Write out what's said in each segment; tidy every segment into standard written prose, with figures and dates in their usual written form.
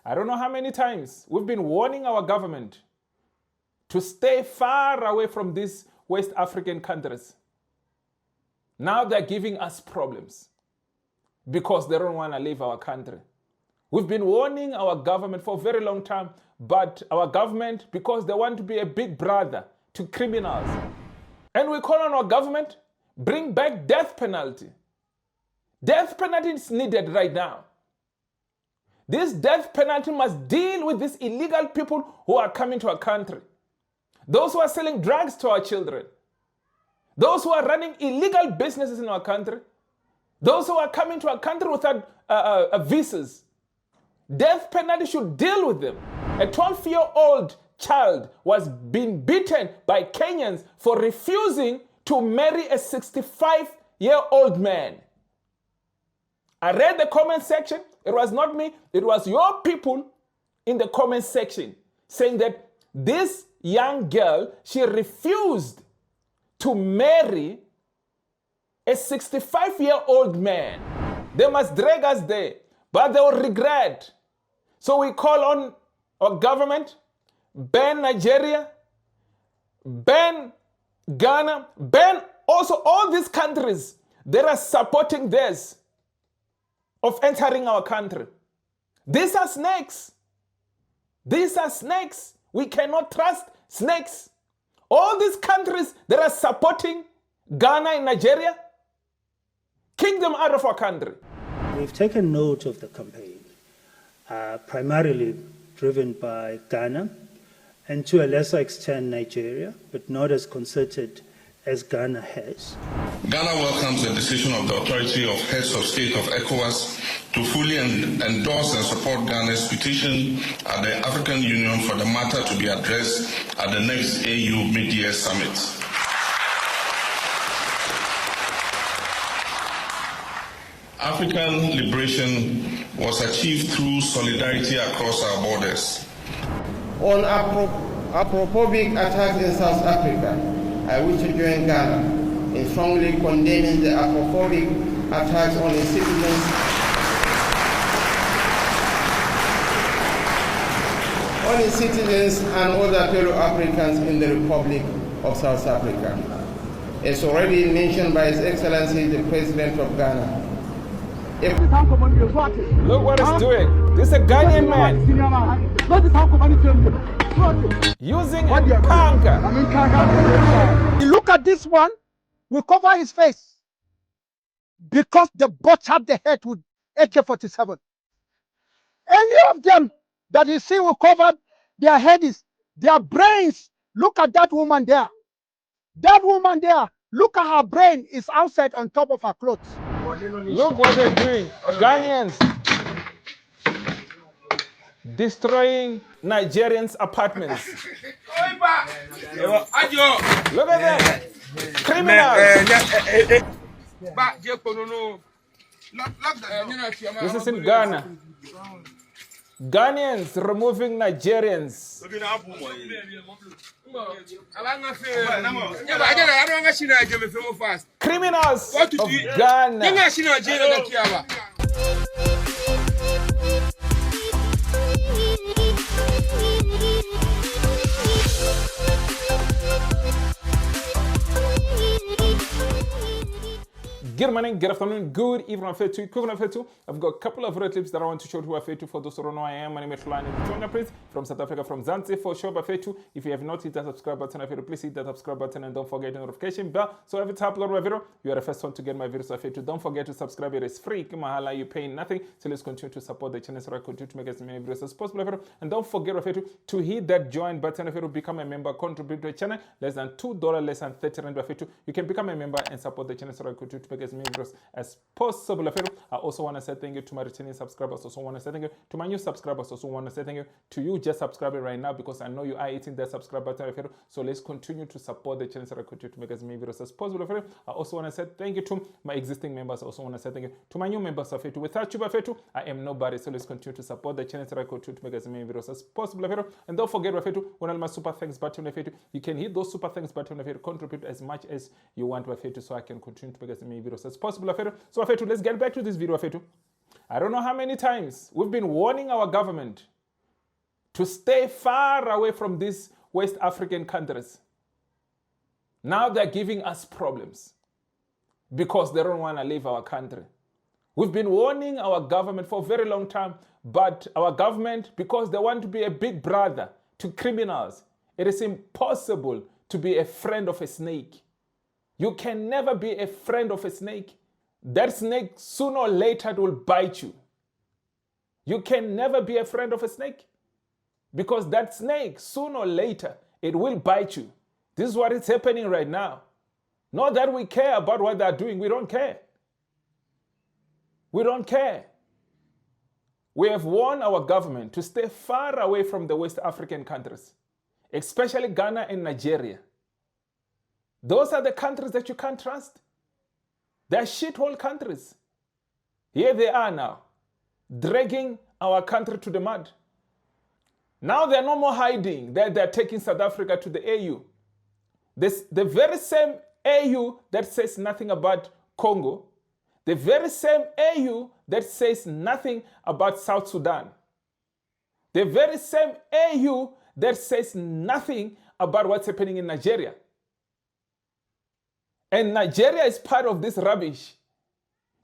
I don't know how many times we've been warning our government to stay far away from these West African countries. Now they're giving us problems because they don't want to leave our country. We've been warning our government for a very long time, but our government, because they want to be a big brother to criminals. And we call on our government, bring back death penalty. Death penalty is needed right now. This death penalty must deal with these illegal people who are coming to our country. Those who are selling drugs to our children. Those who are running illegal businesses in our country. Those who are coming to our country without visas. Death penalty should deal with them. A 12-year-old child was being beaten by Kenyans for refusing to marry a 65-year-old man. I read the comment section. It was not me. It was your people in the comment section saying that this young girl, she refused to marry a 65-year-old man. They must drag us there, but they will regret. So we call on our government, ban Nigeria, ban Ghana, ban also all these countries that are supporting this of entering our country. These are snakes. These are snakes. We cannot trust snakes. All these countries that are supporting Ghana and Nigeria, kick them out of our country. We've taken note of the campaign, primarily driven by Ghana and to a lesser extent Nigeria, but not as concerted as Ghana has. Ghana welcomes the decision of the authority of heads of state of ECOWAS to fully endorse and support Ghana's petition at the African Union for the matter to be addressed at the next AU mid-year summit. African liberation was achieved through solidarity across our borders. On aprophobic attacks in South Africa, I wish to join Ghana in strongly condemning the apophobic attacks on its citizens and other fellow Africans in the Republic of South Africa. As already mentioned by His Excellency the President of Ghana. Look what it's doing. This is a Ghanaian man using a panga. You look at this one, we cover his face because they butchered the head with AK-47. Any of them that you see we covered their heads, their brains. Look at that woman there. That woman there, look at her brain is outside on top of her clothes. Look what they're doing. Ghanaians destroying Nigerians' apartments. Look at that. Criminals. This is in Ghana. Ghanaians removing Nigerians. Criminals of Ghana. Good morning, good afternoon, good evening, I've got a couple of red clips that I want to show who Afetu. For those who don't know, I am. My name is Lani Prince from South Africa, from Zanzibar. For sure, Afetu. If you have not hit that subscribe button, Afetu, please hit that subscribe button and don't forget the notification bell. So every time I upload my video, you are the first one to get my videos. Afetu, don't forget to subscribe. It is free. Mahala, you paying nothing. So let's continue to support the channel so I continue to make as many videos as possible. And don't forget, Afetu, to hit that join button. Afetu, become a member, contribute to the channel. Less than $2, less than 30 rand. Afetu, you can become a member and support the channel so I continue to make as many videos as possible. I also want to say thank you to my returning subscribers. Also want to say thank you to my new subscribers. Also want to say thank you to you just subscribing right now, because I know you are hitting that subscribe button. So let's continue to support the channel so I continue to make as many videos as possible. I also want to say thank you to my existing members. I also want to say thank you to my new members. Without you, I am nobody. So let's continue to support the channel so I continue to make as many videos as possible. And don't forget, one of my super thanks button. You can hit those super thanks button. Contribute as much as you want, so I can continue to make as many videos as possible. So let's get back to this video. I don't know how many times we've been warning our government to stay far away from these West African countries. Now they're giving us problems because they don't want to leave our country. We've been warning our government for a very long time, but our government, because they want to be a big brother to criminals, it is impossible to be a friend of a snake. You can never be a friend of a snake. That snake, sooner or later, it will bite you. You can never be a friend of a snake because that snake, sooner or later, it will bite you. This is what is happening right now. Not that we care about what they're doing. We don't care. We don't care. We have warned our government to stay far away from the West African countries, especially Ghana and Nigeria. Those are the countries that you can't trust. They're shithole countries. Here they are now, dragging our country to the mud. Now they're no more hiding. They're taking South Africa to the AU. The very same AU that says nothing about Congo, the very same AU that says nothing about South Sudan, the very same AU that says nothing about what's happening in Nigeria. And Nigeria is part of this rubbish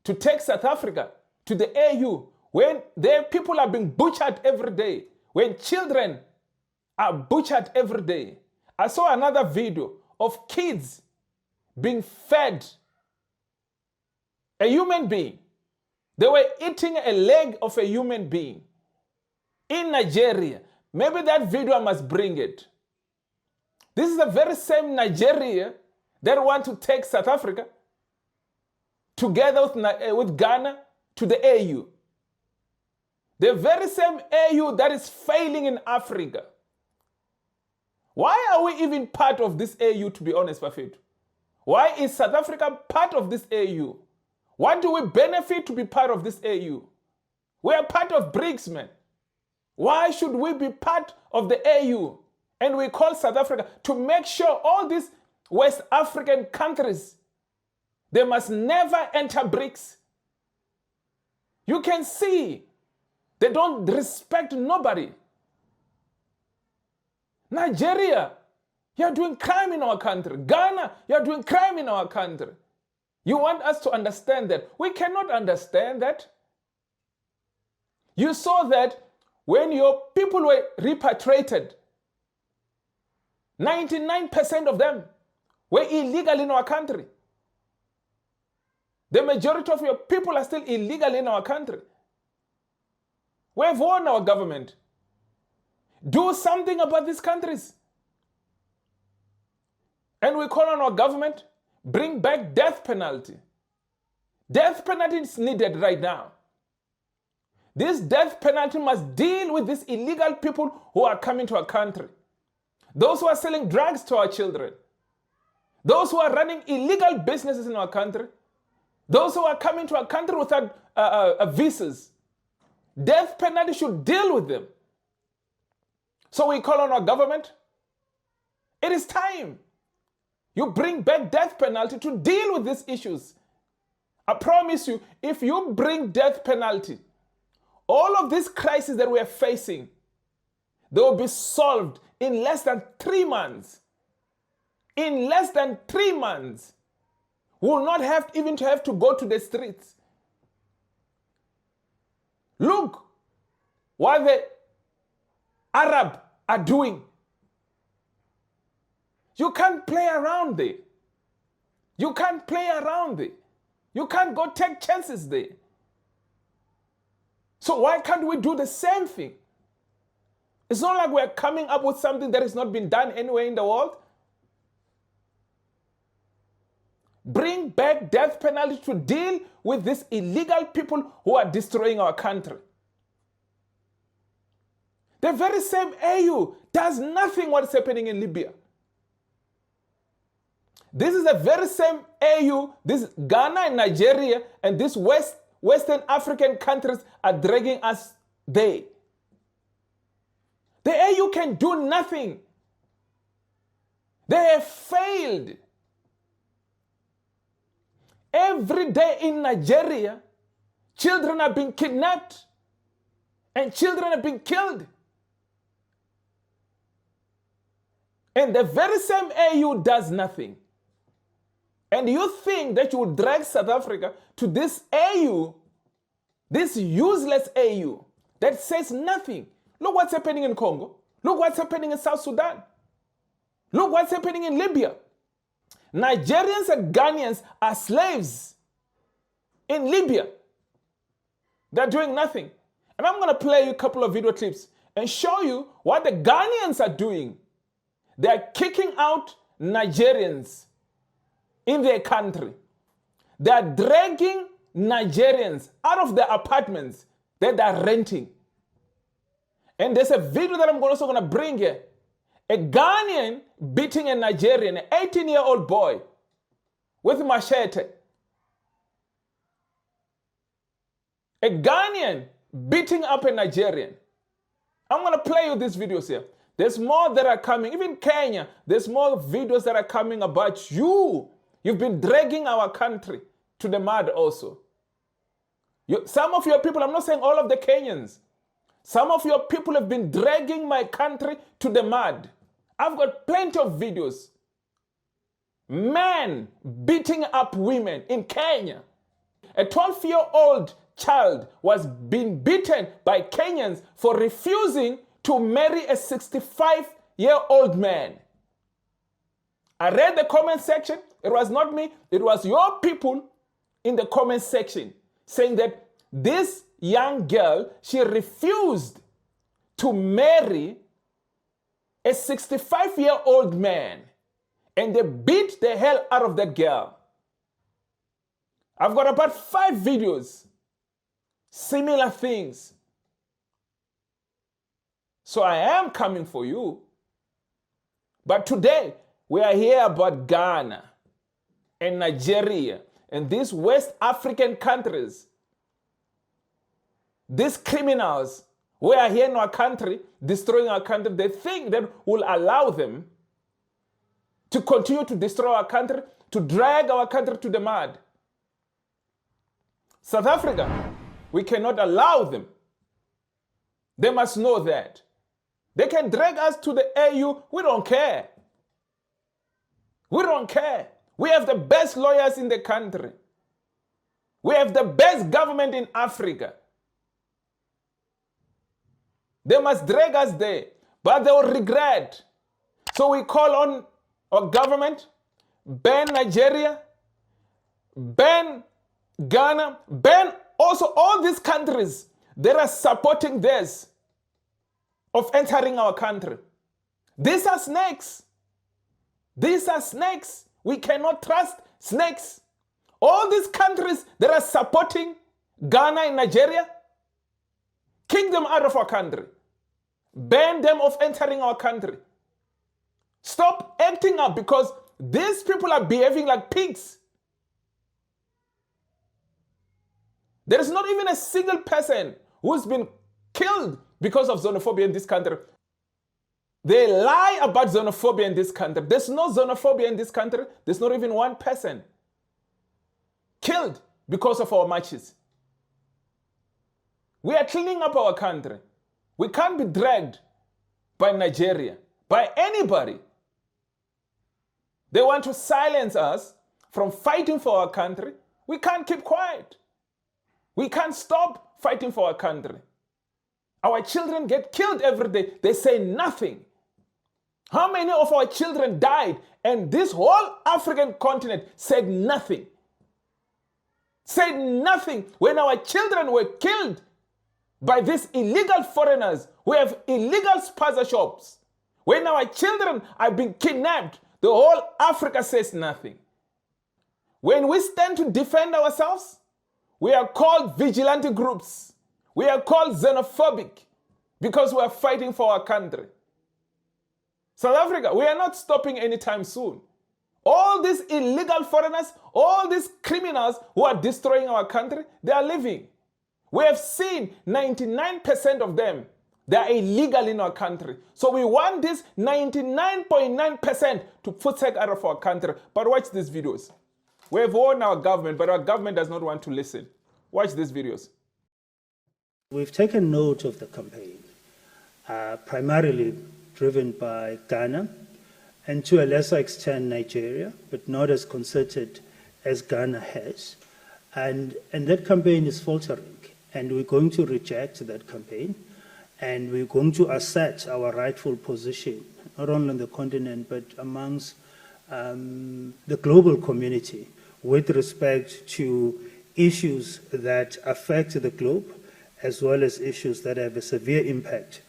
to take South Africa to the AU when their people are being butchered every day, when children are butchered every day. I saw another video of kids being fed a human being. They were eating a leg of a human being in Nigeria. Maybe that video, I must bring it. This is the very same Nigeria that want to take South Africa together with Ghana to the AU. The very same AU that is failing in Africa. Why are we even part of this AU, to be honest, Bafetu? Why is South Africa part of this AU? What do we benefit to be part of this AU? We are part of BRICS, man. Why should we be part of the AU? And we call South Africa to make sure all these West African countries, they must never enter BRICS. You can see they don't respect nobody. Nigeria, you're doing crime in our country. Ghana, you're doing crime in our country. You want us to understand that. We cannot understand that. You saw that when your people were repatriated, 99% of them were illegal in our country. The majority of your people are still illegal in our country. We have warned our government. Do something about these countries. And we call on our government, bring back death penalty. Death penalty is needed right now. This death penalty must deal with these illegal people who are coming to our country. Those who are selling drugs to our children. Those who are running illegal businesses in our country. Those who are coming to our country without visas. Death penalty should deal with them. So we call on our government. It is time. You bring back death penalty to deal with these issues. I promise you, if you bring death penalty, all of these crises that we are facing, they will be solved in less than 3 months. In less than 3 months. We will not have to go to the streets. Look what the Arab are doing. You can't play around there. You can't play around there. You can't go take chances there. So why can't we do the same thing? It's not like we're coming up with something that has not been done anywhere in the world. Bring back death penalty to deal with these illegal people who are destroying our country. The very same AU does nothing what is happening in Libya. This is the very same AU, this Ghana and Nigeria and these Western African countries are dragging us there. The AU can do nothing. They have failed. Every day in Nigeria, children are being kidnapped and children are being killed. And the very same AU does nothing. And you think that you would drag South Africa to this AU, this useless AU that says nothing. Look what's happening in Congo. Look what's happening in South Sudan. Look what's happening in Libya. Nigerians and Ghanaians are slaves in Libya. They're doing nothing. And I'm going to play you a couple of video clips and show you what the Ghanaians are doing. They're kicking out Nigerians in their country. They're dragging Nigerians out of their apartments that they're renting. And there's a video that I'm also going to bring here. A Ghanaian beating a Nigerian, an 18-year-old boy with machete. A Ghanaian beating up a Nigerian. I'm going to play you these videos here. There's more that are coming. Even Kenya, there's more videos that are coming about you. You've been dragging our country to the mud also. Some of your people, I'm not saying all of the Kenyans, some of your people have been dragging my country to the mud. I've got plenty of videos. Men beating up women in Kenya. A 12-year-old child was being beaten by Kenyans for refusing to marry a 65-year-old man. I read the comment section. It was not me. It was your people in the comment section saying that this young girl, she refused to marry a 65-year-old man. And they beat the hell out of that girl. I've got about 5 videos. Similar things. So I am coming for you. But today, we are here about Ghana and Nigeria and these West African countries. These criminals who are here in our country, destroying our country, they think that will allow them to continue to destroy our country, to drag our country to the mud. South Africa, we cannot allow them. They must know that. They can drag us to the AU. We don't care. We don't care. We have the best lawyers in the country. We have the best government in Africa. They must drag us there, but they will regret. So we call on our government, ban Nigeria, ban Ghana, ban also all these countries that are supporting this of entering our country. These are snakes. These are snakes. We cannot trust snakes. All these countries that are supporting Ghana and Nigeria, kick them out of our country. Ban them of entering our country. Stop acting up because these people are behaving like pigs. There is not even a single person who's been killed because of xenophobia in this country. They lie about xenophobia in this country. There's no xenophobia in this country. There's not even one person killed because of our marches. We are cleaning up our country. We can't be dragged by Nigeria, by anybody. They want to silence us from fighting for our country. We can't keep quiet. We can't stop fighting for our country. Our children get killed every day. They say nothing. How many of our children died and this whole African continent said nothing? Said nothing when our children were killed by these illegal foreigners who have illegal sponsorships. When our children are being kidnapped, the whole Africa says nothing. When we stand to defend ourselves, we are called vigilante groups. We are called xenophobic because we are fighting for our country. South Africa, we are not stopping anytime soon. All these illegal foreigners, all these criminals who are destroying our country, they are leaving. We have seen 99% of them, they are illegal in our country. So we want this 99.9% to forsake out of our country. But watch these videos. We have warned our government, but our government does not want to listen. Watch these videos. We've taken note of the campaign, primarily driven by Ghana and to a lesser extent Nigeria, but not as concerted as Ghana has. And that campaign is faltering, and we're going to reject that campaign, and we're going to assert our rightful position, not only on the continent, but amongst the global community with respect to issues that affect the globe, as well as issues that have a severe impact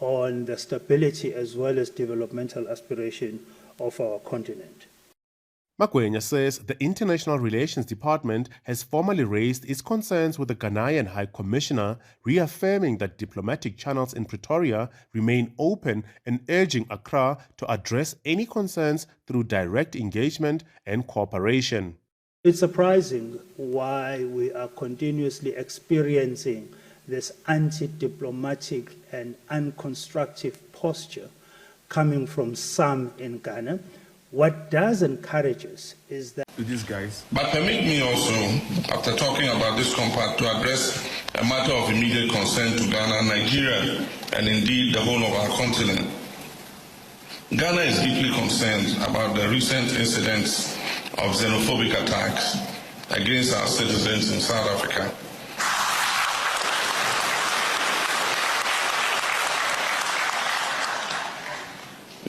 on the stability as well as developmental aspiration of our continent. Magwenya says the International Relations Department has formally raised its concerns with the Ghanaian High Commissioner, reaffirming that diplomatic channels in Pretoria remain open and urging Accra to address any concerns through direct engagement and cooperation. It's surprising why we are continuously experiencing this anti-diplomatic and unconstructive posture coming from some in Ghana. What does encourage us is that these guys. But permit me also, after talking about this compact, to address a matter of immediate concern to Ghana, Nigeria, and indeed the whole of our continent. Ghana is deeply concerned about the recent incidents of xenophobic attacks against our citizens in South Africa.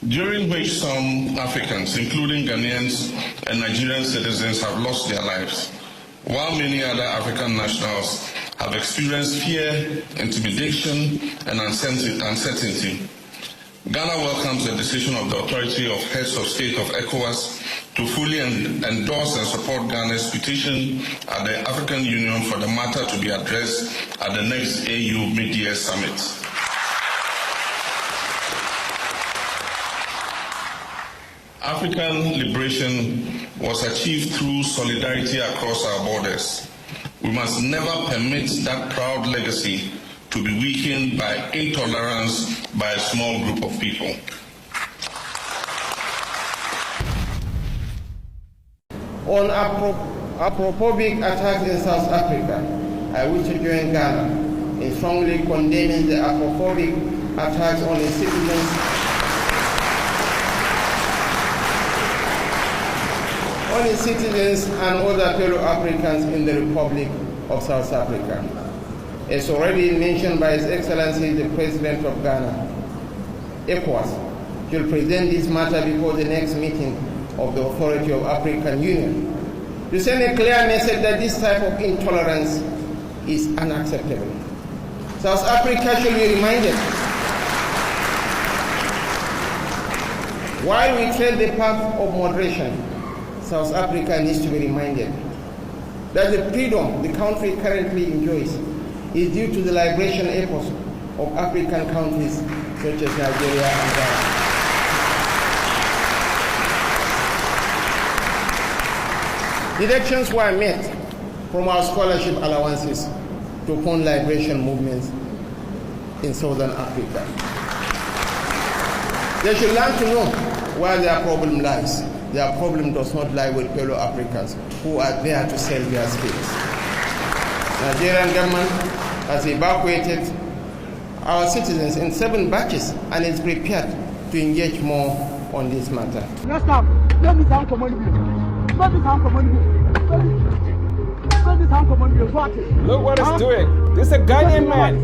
During which some Africans, including Ghanaians and Nigerian citizens, have lost their lives, while many other African nationals have experienced fear, intimidation, and uncertainty. Ghana welcomes the decision of the authority of heads of state of ECOWAS to fully endorse and support Ghana's petition at the African Union for the matter to be addressed at the next AU mid-year summit. African liberation was achieved through solidarity across our borders. We must never permit that proud legacy to be weakened by intolerance by a small group of people. On aprophobic attacks in South Africa, I wish to join Ghana in strongly condemning the aprophobic attacks on its citizens and other fellow Africans in the Republic of South Africa. As already mentioned by His Excellency the President of Ghana, ECOWAS will present this matter before the next meeting of the Authority of African Union to send a clear message that this type of intolerance is unacceptable. South Africa should be reminded, while we tread the path of moderation, South Africa needs to be reminded that the freedom the country currently enjoys is due to the liberation efforts of African countries such as Nigeria and Ghana. Deductions were made from our scholarship allowances to fund liberation movements in Southern Africa. They should learn to know where their problem lies. Their problem does not lie with fellow Africans who are there to sell their skills. Nigerian government has evacuated our citizens in 7 batches and is prepared to engage more on this matter. Look what it's doing. This is a Ghanaian man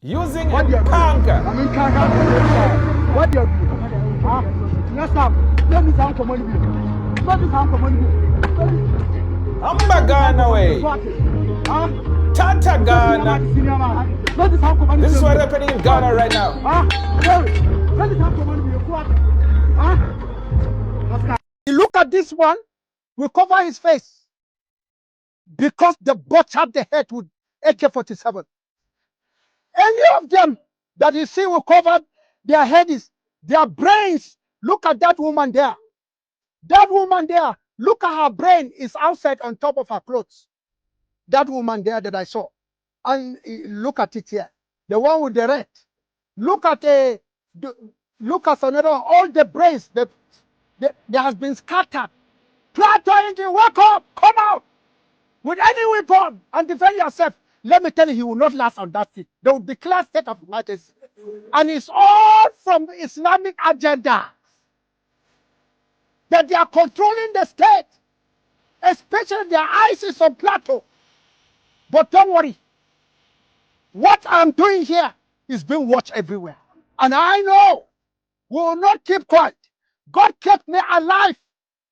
using a kanka. What do you do? Next time, let me sound command you. Let me sound command you. Amba Ghana way. Tata Ghana. This is what's happening in Ghana right now. You look at this one, we cover his face because they butchered the head with AK-47. Any of them that you see will cover their heads, their brains. Look at that woman there. That woman there, look at her brain is outside on top of her clothes. That woman there that I saw. And look at it here. The one with the red. Look at another one. All the brains that has been scattered. Try to wake up, come out with any weapon and defend yourself. Let me tell you, he will not last on that seat. They will declare state of emergency. And it's all from the Islamic agenda. That they are controlling the state. Especially their eyes is on Plateau. But don't worry. What I'm doing here is being watched everywhere. And I know we will not keep quiet. God kept me alive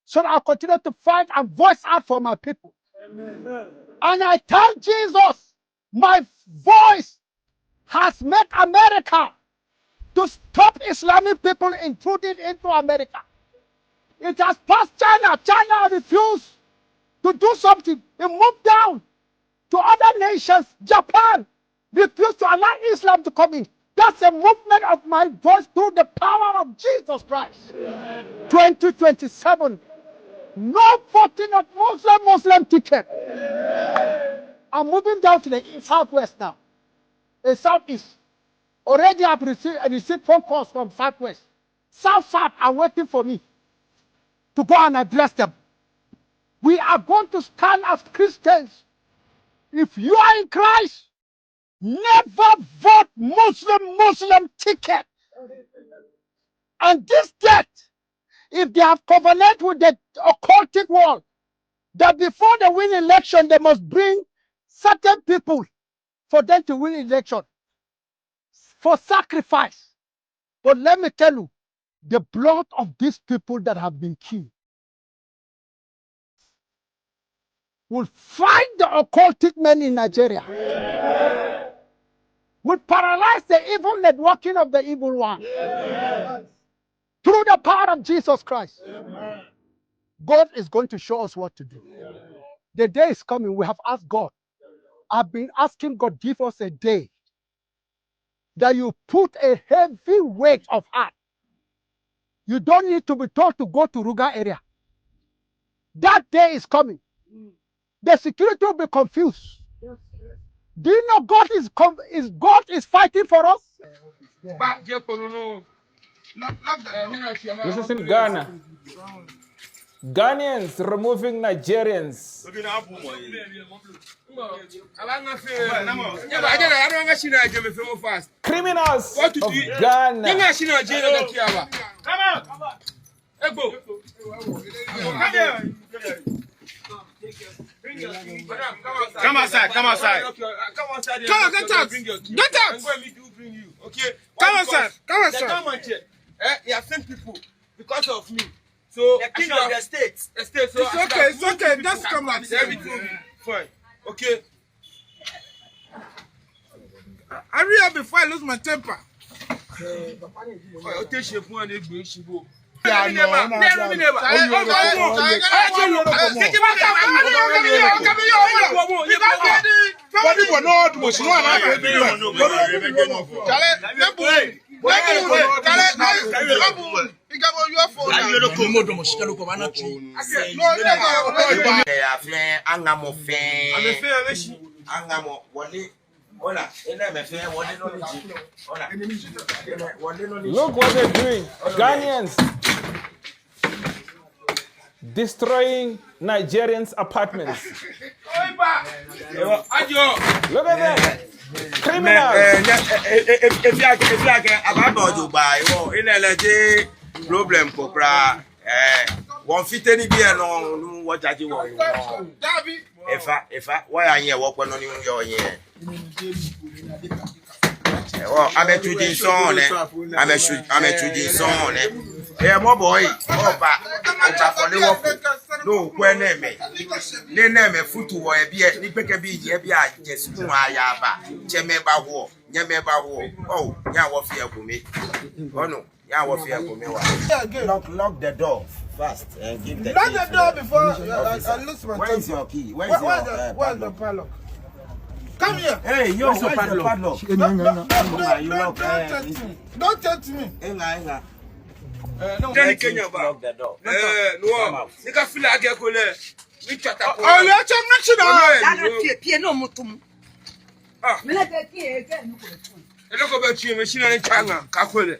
so that I'll continue to fight and voice out for my people. Amen. And I thank Jesus, my voice has made America to stop Islamic people intruding into America. It has passed China. China refused to do something. It moved down to other nations. Japan refused to allow Islam to come in. That's a movement of my voice through the power of Jesus Christ. 2027. No voting of Muslim ticket. I'm moving down to the southwest now. The southeast. Already I've received phone calls from southwest. South are waiting for me to go and address them. We are going to stand as Christians. If you are in Christ, never vote Muslim ticket. And this debt, if they have covenant with the occultic world, that before they win election, they must bring certain people for them to win election, for sacrifice. But let me tell you, the blood of these people that have been killed will find the occultic men in Nigeria. Yeah. Will paralyze the evil networking of the evil one. Yeah. Through the power of Jesus Christ. Yeah. God is going to show us what to do. Yeah. The day is coming. We have asked God. I've been asking God, give us a day that you put a heavy weight of heart. You don't need to be told to go to Ruga area. That day is coming. The security will be confused. Yes. Do you know God is fighting for us? This is in Ghana. Ghanaians removing Nigerians. Criminals of Ghana. Come outside. Come outside. Come on, get out. Get out. Okay. Come outside. Come outside. You have sent people because of me. So the king of the state. The state. So it's okay. It's okay. Just come outside. Everything will be fine. Okay. Hurry up before I lose my temper. Look what they're doing. Ghanaians destroying Nigerians' apartments. Look at that. Criminals. Problem Popra. One fit any beer no what I do. If I why are you walking on your year? Oh, I'm a Tudin son. I'm a Tudin son. Hey, my boy. No, when name me foot to a beer, Nipeka be just Chemeba war, Yameba war. Oh, Yawa fear for me. Oh no, Yawa fear for me. Lock the door first and give the lock the door before I lose my Where's your key? Where's the padlock? Come here. Hey, yo, where's the padlock? Don't touch me. No, lock the door. No, you can feel like you're oh, let's no mutum. Ah, look about you, machine and China. Kakule.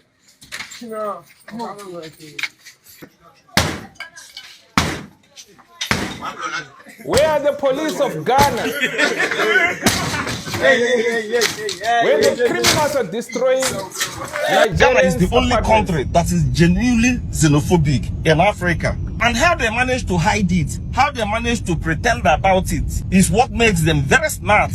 Where are the police of Ghana? When the criminals are destroying Ghana is Nigerians' the only apartments. country that is genuinely xenophobic in Africa. And how they manage to hide it, how they manage to pretend about it, is what makes them very smart.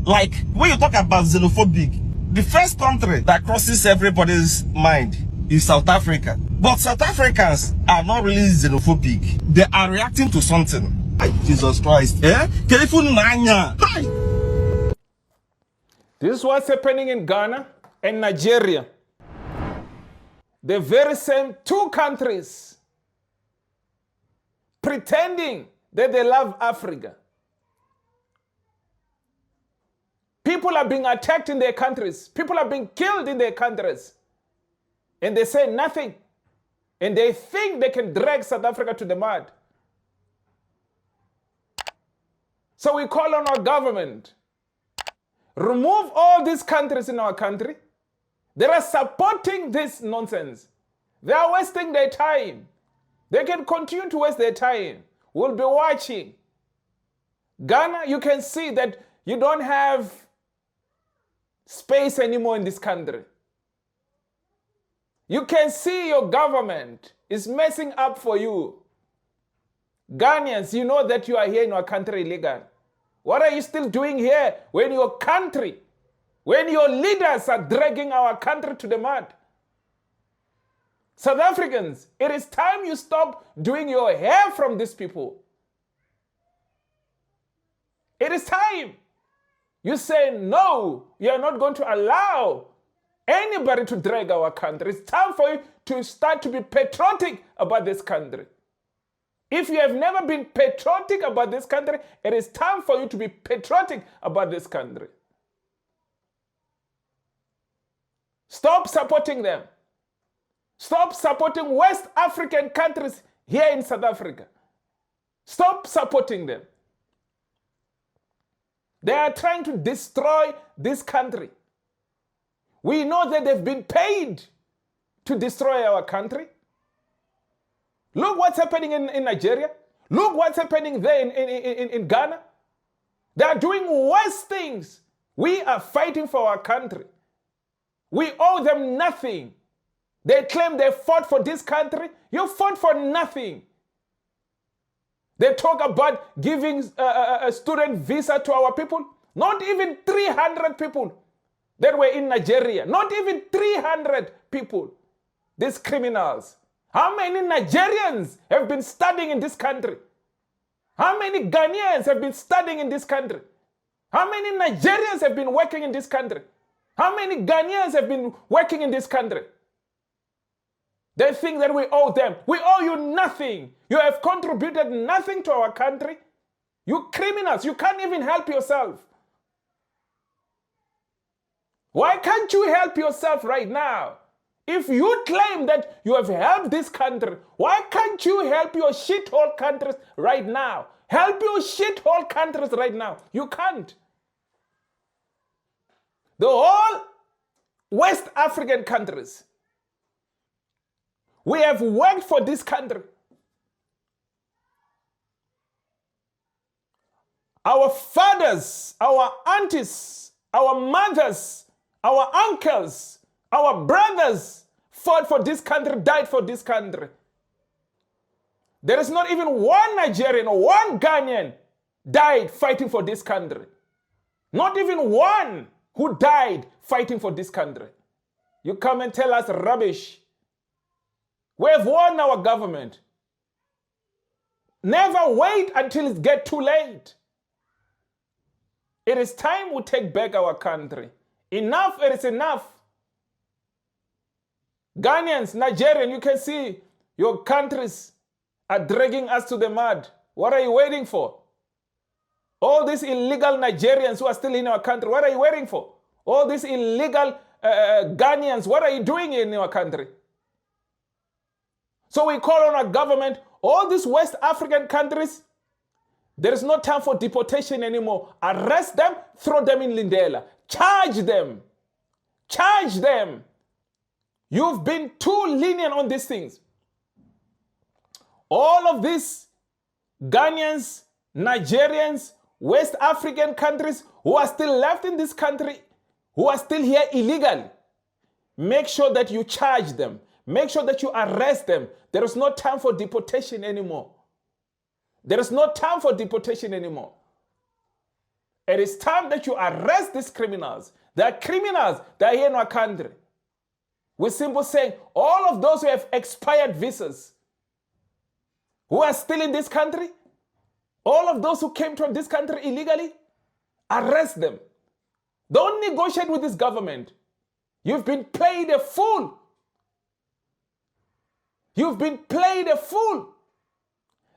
Like, when you talk about xenophobic, the first country that crosses everybody's mind is South Africa. But South Africans are not really xenophobic. They are reacting to something. Jesus Christ. Eh? This is what's happening in Ghana and Nigeria. The very same two countries pretending that they love Africa. People are being attacked in their countries. People are being killed in their countries. And they say nothing. And they think they can drag South Africa to the mud. So we call on our government. Remove all these countries in our country. They are supporting this nonsense. They are wasting their time. They can continue to waste their time. We'll be watching. Ghana, you can see that you don't have space anymore in this country. You can see your government is messing up for you. Ghanaians, you know that you are here in our country illegal. What are you still doing here when your country, when your leaders are dragging our country to the mud? South Africans, it is time you stop doing your hair from these people. It is time. You say, no, you are not going to allow anybody to drag our country. It's time for you to start to be patriotic about this country. If you have never been patriotic about this country, it is time for you to be patriotic about this country. Stop supporting them. Stop supporting West African countries here in South Africa. Stop supporting them. They are trying to destroy this country. We know that they've been paid to destroy our country. Look what's happening in Nigeria. Look what's happening there in Ghana. They are doing worse things. We are fighting for our country. We owe them nothing. They claim they fought for this country. You fought for nothing. They talk about giving a student visa to our people. Not even 300 people that were in Nigeria. Not even 300 people. These criminals. How many Nigerians have been studying in this country? How many Ghanaians have been studying in this country? How many Nigerians have been working in this country? How many Ghanaians have been working in this country? They think that we owe them. We owe you nothing. You have contributed nothing to our country. You criminals, you can't even help yourself. Why can't you help yourself right now? If you claim that you have helped this country, why can't you help your shithole countries right now? Help your shithole countries right now. You can't. The whole West African countries, we have worked for this country. Our fathers, our aunties, our mothers, our uncles, our brothers fought for this country, died for this country. There is not even one Nigerian or one Ghanaian died fighting for this country. Not even one who died fighting for this country. You come and tell us rubbish. We have won our government. Never wait until it gets too late. It is time we take back our country. Enough, it is enough. Ghanaians, Nigerians, you can see your countries are dragging us to the mud. What are you waiting for? All these illegal Nigerians who are still in our country, what are you waiting for? All these illegal Ghanaians, what are you doing in our country? So we call on our government, all these West African countries, there is no time for deportation anymore. Arrest them, throw them in Lindela. Charge them. Charge them. You've been too lenient on these things. All of these Ghanaians, Nigerians, West African countries who are still left in this country, who are still here illegally, make sure that you charge them. Make sure that you arrest them. There is no time for deportation anymore. There is no time for deportation anymore. It is time that you arrest these criminals. They are criminals. They are here in our country. We're simply saying all of those who have expired visas, who are still in this country, all of those who came from this country illegally, arrest them. Don't negotiate with this government. You've been played a fool. You've been played a fool.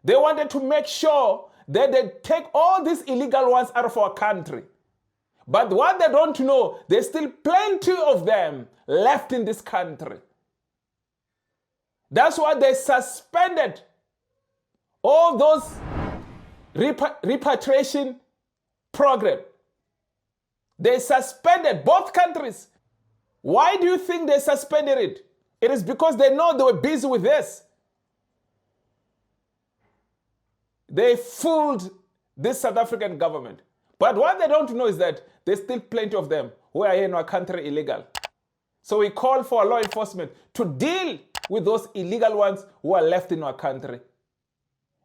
They wanted to make sure that they take all these illegal ones out of our country. But what they don't know, there's still plenty of them left in this country. That's why they suspended all those repatriation program. They suspended both countries. Why do you think they suspended it? It is because they know they were busy with this. They fooled this South African government. But what they don't know is that there's still plenty of them who are here in our country illegal. So we call for law enforcement to deal with those illegal ones who are left in our country.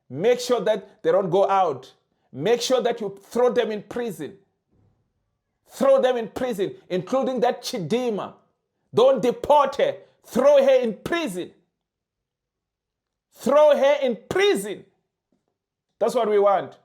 Make sure that they don't go out. Make sure that you throw them in prison. Throw them in prison, including that Chidima. Don't deport her. Throw her in prison. Throw her in prison. That's what we want.